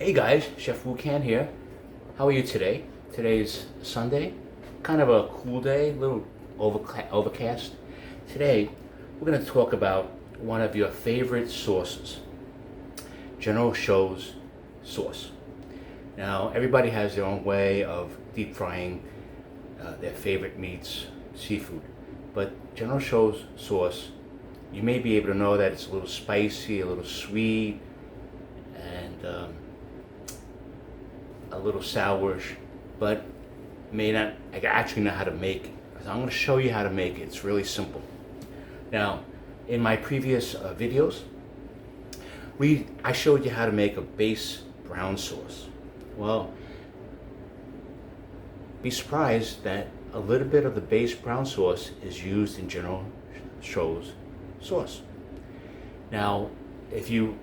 Hey guys, Chef Wu Can here. How are you today? Today's Sunday, kind of a cool day, a little overcast. Today, we're going to talk about one of your favorite sauces, General Tso's sauce. Now, everybody has their own way of deep frying their favorite meats, seafood, but General Tso's sauce, you may be able to know that it's a little spicy, a little sweet, and a little sourish, but may not actually know how to make it. So I'm going to show you how to make it. It's really simple. Now, in my previous videos, I showed you how to make a base brown sauce. Well, be surprised that a little bit of the base brown sauce is used in General Tso's sauce. Now, if you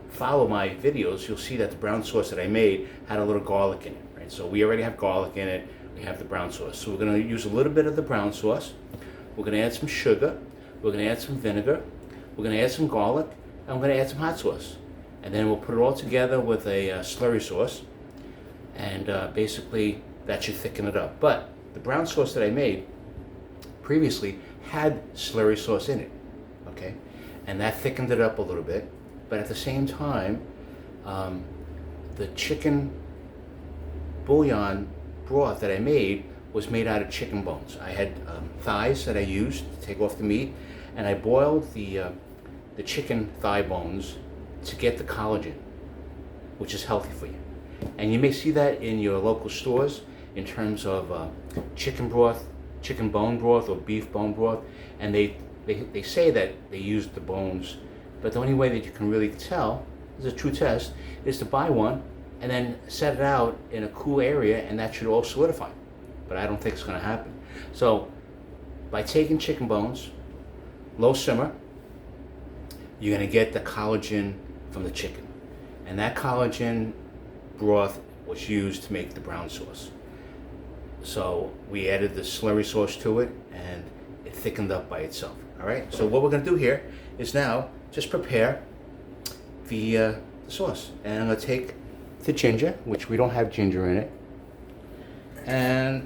follow my videos, you'll see that the brown sauce that I made had a little garlic in it, right? So we already have garlic in it. We have the brown sauce. So we're going to use a little bit of the brown sauce. We're going to add some sugar. We're going to add some vinegar. We're going to add some garlic. And we're going to add some hot sauce. And then we'll put it all together with a slurry sauce. And basically, that should thicken it up. But the brown sauce that I made previously had slurry sauce in it, okay? And that thickened it up a little bit. But at the same time, the chicken bouillon broth that I made was made out of chicken bones. I had thighs that I used to take off the meat, and I boiled the chicken thigh bones to get the collagen, which is healthy for you. And you may see that in your local stores in terms of chicken broth, chicken bone broth, or beef bone broth, and they say that they use the bones. But the only way that you can really tell, is a true test, is to buy one and then set it out in a cool area, and that should all solidify. But I don't think it's going to happen. So by taking chicken bones, low simmer, you're going to get the collagen from the chicken. And that collagen broth was used to make the brown sauce. So we added the slurry sauce to it, and it thickened up by itself. All right, so what we're going to do here is now just prepare the sauce. And I'm going to take the ginger, which we don't have ginger in it, and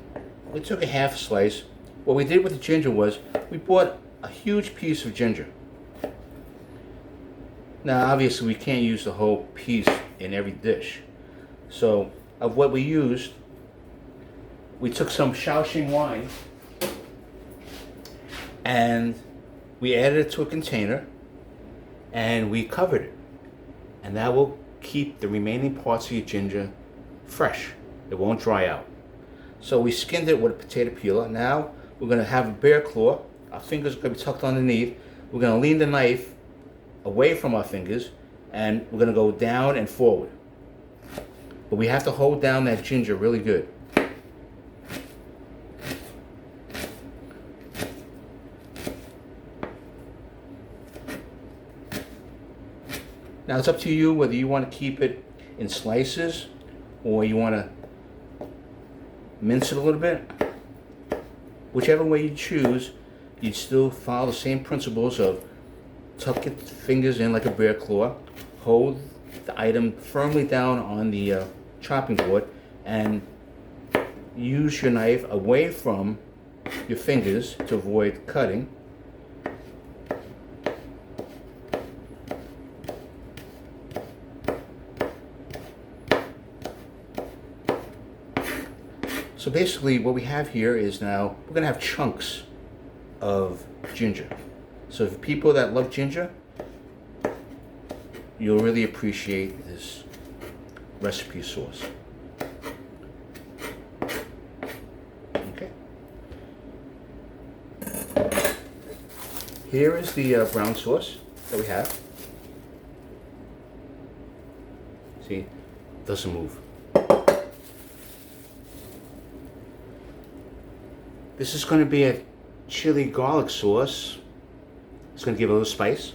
we took a half slice. What we did with the ginger was we bought a huge piece of ginger. Now, obviously, we can't use the whole piece in every dish. So, of what we used, we took some Shaoxing wine and we added it to a container and we covered it. And that will keep the remaining parts of your ginger fresh. It won't dry out. So we skinned it with a potato peeler. Now we're going to have a bear claw. Our fingers are going to be tucked underneath. We're going to lean the knife away from our fingers, and we're going to go down and forward. But we have to hold down that ginger really good. Now it's up to you whether you want to keep it in slices or you want to mince it a little bit. Whichever way you choose, you'd still follow the same principles of tuck your fingers in like a bear claw, hold the item firmly down on the chopping board, and use your knife away from your fingers to avoid cutting. So basically what we have here is now we're going to have chunks of ginger. So for people that love ginger, you'll really appreciate this recipe sauce. Okay. Here is the brown sauce that we have. See, it doesn't move. This is going to be a chili garlic sauce. It's going to give a little spice.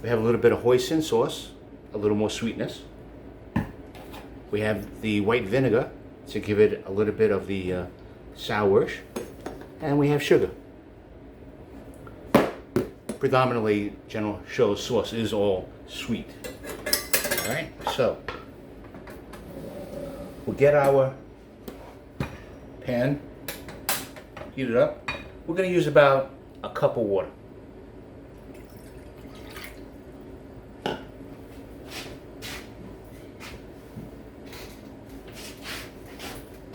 We have a little bit of hoisin sauce, a little more sweetness. We have the white vinegar to give it a little bit of the sourish. And we have sugar. predominantly General Tso's sauce is all sweet. All Alright, so we'll get our pan, heat it up. We're going to use about a cup of water.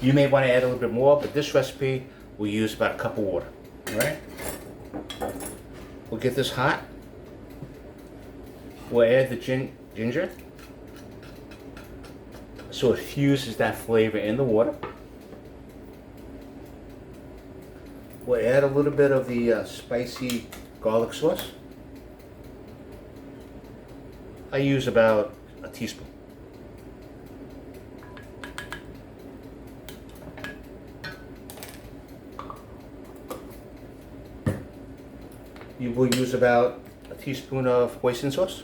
You may want to add a little bit more, but this recipe will use about a cup of water. Alright? We'll get this hot. We'll add the ginger so it fuses that flavor in the water. We'll add a little bit of the spicy garlic sauce. I use about a teaspoon. You will use about a teaspoon of hoisin sauce.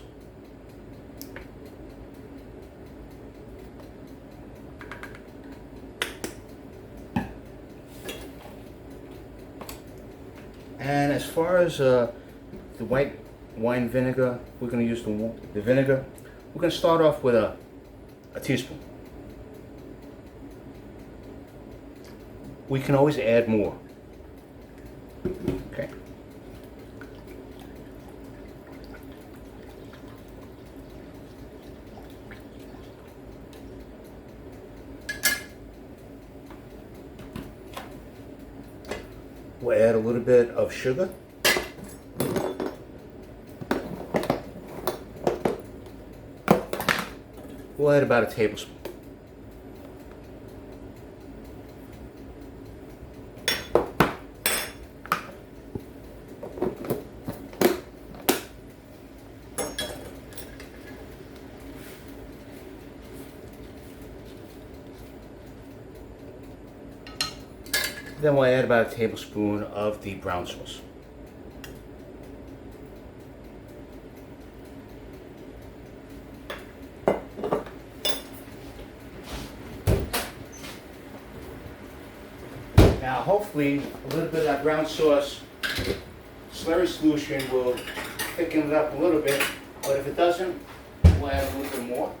And as far as the white wine vinegar, we're going to use the vinegar. We're going to start off with a teaspoon. We can always add more. Okay. We'll add a little bit of sugar. We'll add about a tablespoon. Then we'll add about a tablespoon of the brown sauce. Now hopefully a little bit of that brown sauce slurry solution will thicken it up a little bit, but if it doesn't, we'll add a little bit more.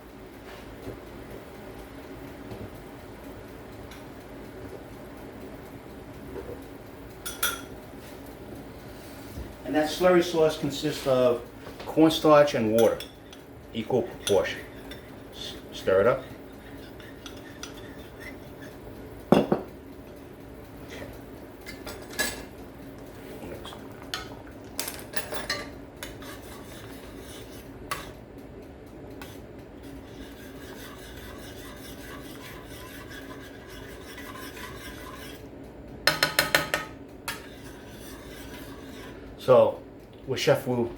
And that slurry sauce consists of cornstarch and water, equal proportion. Stir it up. So, with Chef Wu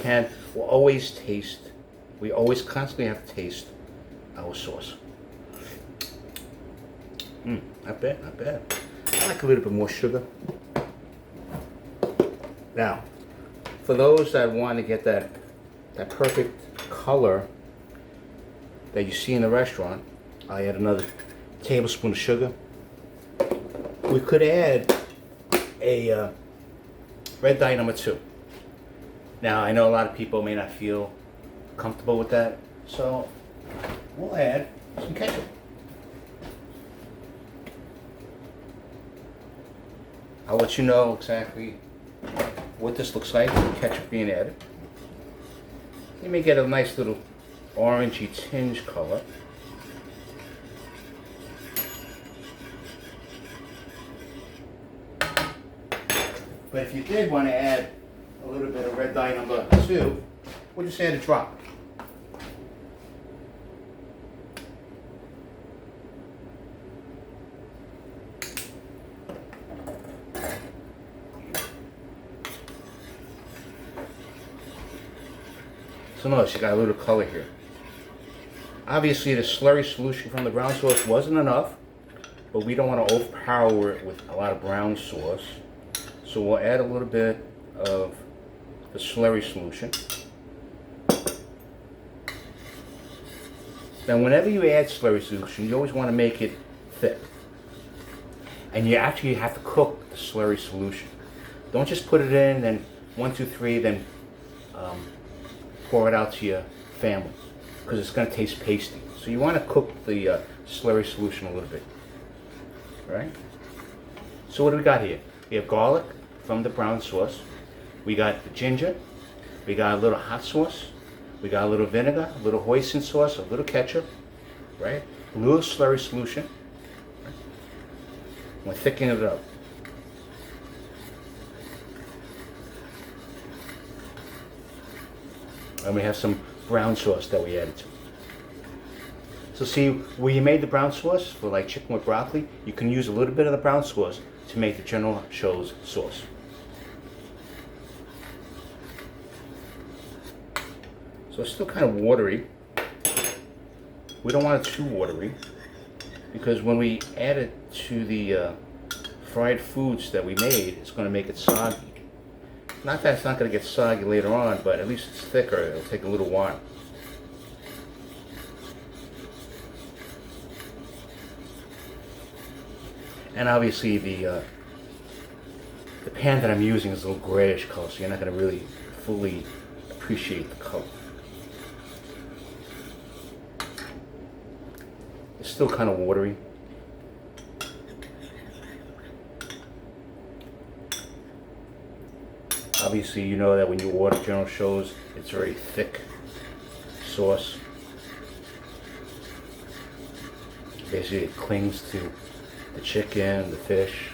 Pan, we'll always taste, we always constantly have to taste our sauce. Not bad, not bad. I like a little bit more sugar. Now, for those that want to get that perfect color that you see in the restaurant, I add another tablespoon of sugar. We could add a red dye number 2. Now I know a lot of people may not feel comfortable with that, so we'll add some ketchup. I'll let you know exactly what this looks like with the ketchup being added. You may get a nice little orangey tinge color. But if you did want to add a little bit of red dye number 2, we'll just add a drop. So notice you got a little color here. Obviously the slurry solution from the brown sauce wasn't enough, but we don't want to overpower it with a lot of brown sauce. So we'll add a little bit of the slurry solution. Now whenever you add slurry solution, you always want to make it thick. And you actually have to cook the slurry solution. Don't just put it in and 1, 2, 3, then pour it out to your family because it's going to taste pasty. So you want to cook the slurry solution a little bit. All right? So what do we got here? We have garlic from the brown sauce. We got the ginger. We got a little hot sauce. We got a little vinegar, a little hoisin sauce, a little ketchup, right? A little slurry solution. Right? We're thickening it up. And we have some brown sauce that we added to. So see, where you made the brown sauce for like chicken with broccoli, you can use a little bit of the brown sauce to make the General Tso's sauce. So it's still kind of watery. We don't want it too watery because when we add it to the fried foods that we made, it's going to make it soggy. Not that it's not going to get soggy later on, but at least it's thicker. It'll take a little while. And obviously the pan that I'm using is a little grayish color, so you're not going to really fully appreciate the color. It's still kind of watery. Obviously, you know that when you order General Tso's, it's very thick sauce. Basically, it clings to the chicken, the fish.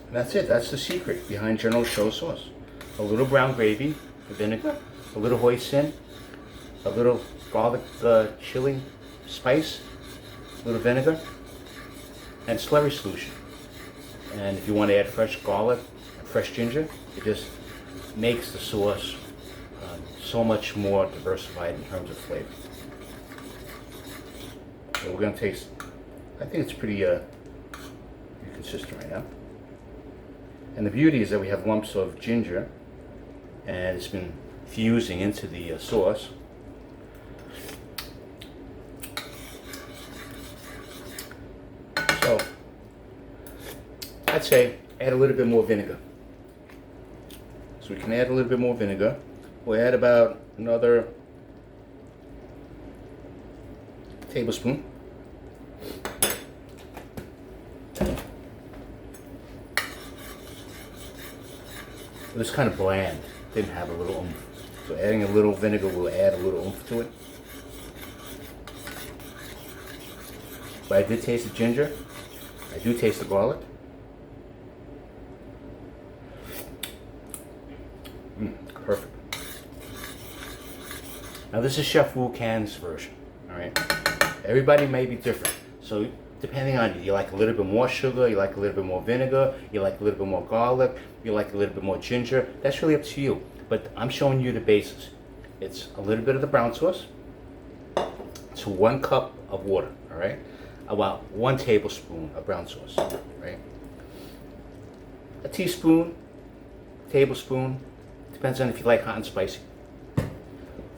And that's it. That's the secret behind General Tso sauce. A little brown gravy, vinegar, a little hoisin, a little garlic chili spice, a little vinegar, and slurry solution. And if you want to add fresh garlic, fresh ginger, it just makes the sauce so much more diversified in terms of flavor. So we're going to taste. I think it's pretty consistent right now. And the beauty is that we have lumps of ginger, and it's been fusing into the sauce. So I'd say add a little bit more vinegar. So we can add a little bit more vinegar. We'll add about another tablespoon. It was kind of bland, didn't have a little oomph. So adding a little vinegar will add a little oomph to it. But I did taste the ginger. I do taste the garlic. Perfect. Now this is Chef Wu Can's version, all right? Everybody may be different. So depending on you like a little bit more sugar, you like a little bit more vinegar, you like a little bit more garlic, you like a little bit more ginger. That's really up to you. But I'm showing you the basis. It's a little bit of the brown sauce to 1 cup of water, all right? About 1 tablespoon of brown sauce, right? A teaspoon, tablespoon, depends on if you like hot and spicy.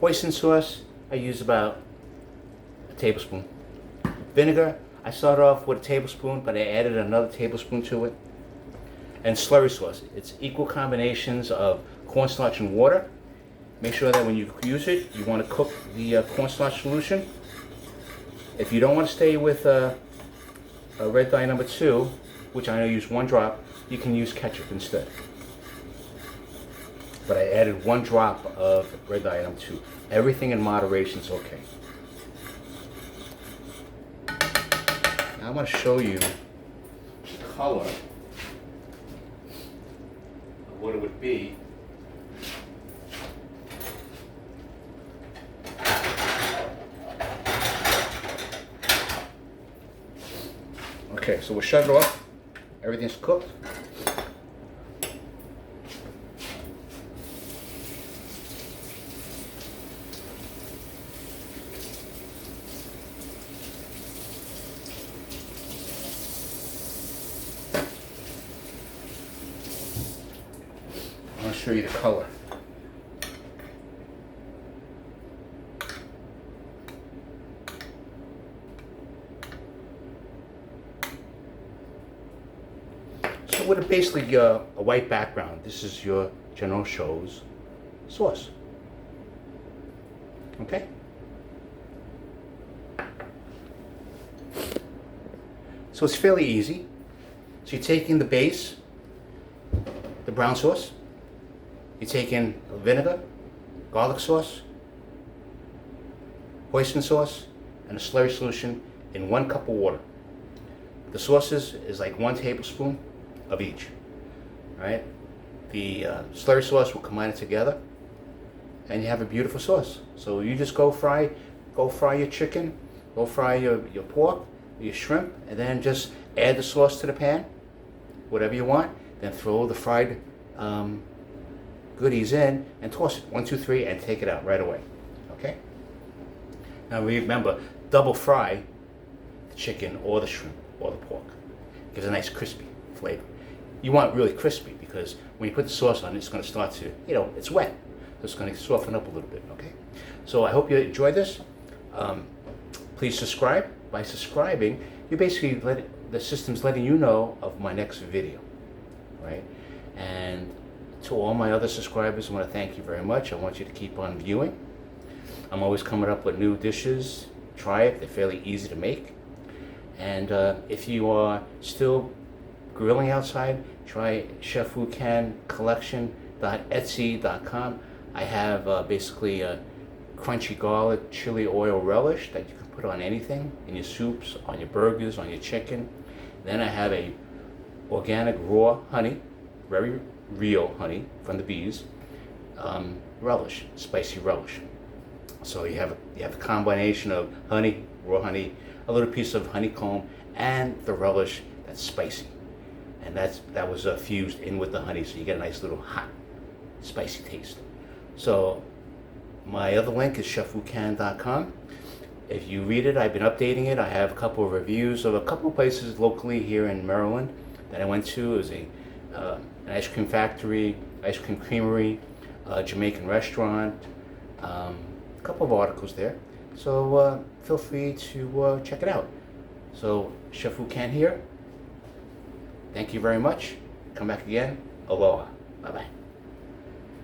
Hoisin sauce, I use about a tablespoon. Vinegar, I started off with a tablespoon, but I added another tablespoon to it. And slurry sauce, it's equal combinations of cornstarch and water. Make sure that when you use it, you want to cook the cornstarch solution. If you don't want to stay with a red dye number 2, which I use 1 drop, you can use ketchup instead. But I added 1 drop of red dye number 2. Everything in moderation is okay. Now I'm going to show you the color of what it would be. Okay, so we'll shut it off. Everything's cooked. I'll show you the color. with basically a white background. This is your General Tso's sauce. Okay? So it's fairly easy. So you're taking the base, the brown sauce, you're taking vinegar, garlic sauce, hoisin sauce, and a slurry solution in 1 cup of water. The sauces is like 1 tablespoon of each. All right? The slurry sauce will combine it together, and you have a beautiful sauce. So you just go fry your chicken, go fry your pork, your shrimp, and then just add the sauce to the pan, whatever you want. Then throw the fried goodies in and toss it 1, 2, 3, and take it out right away. Okay? Now remember, double fry the chicken or the shrimp or the pork. Gives a nice crispy flavor. You want really crispy because when you put the sauce on, it's going to start to, it's wet. So it's going to soften up a little bit, okay? So I hope you enjoy this. Please subscribe. By subscribing, you basically the system's letting you know of my next video, right? And to all my other subscribers, I want to thank you very much. I want you to keep on viewing. I'm always coming up with new dishes. Try it. They're fairly easy to make. And if you are still grilling outside, try chefwucancollection.etsy.com. I have basically a crunchy garlic chili oil relish that you can put on anything, in your soups, on your burgers, on your chicken. Then I have a organic raw honey, very real honey from the bees, relish, spicy relish. So you have a combination of honey, raw honey, a little piece of honeycomb, and the relish that's spicy. And that was fused in with the honey, so you get a nice little hot, spicy taste. So my other link is chefwucan.com. If you read it, I've been updating it. I have a couple of reviews of a couple of places locally here in Maryland that I went to. It was an ice cream factory, ice cream creamery, Jamaican restaurant, a couple of articles there. So feel free to check it out. So Chef Wucan here. Thank you very much. Come back again. Aloha. Bye-bye.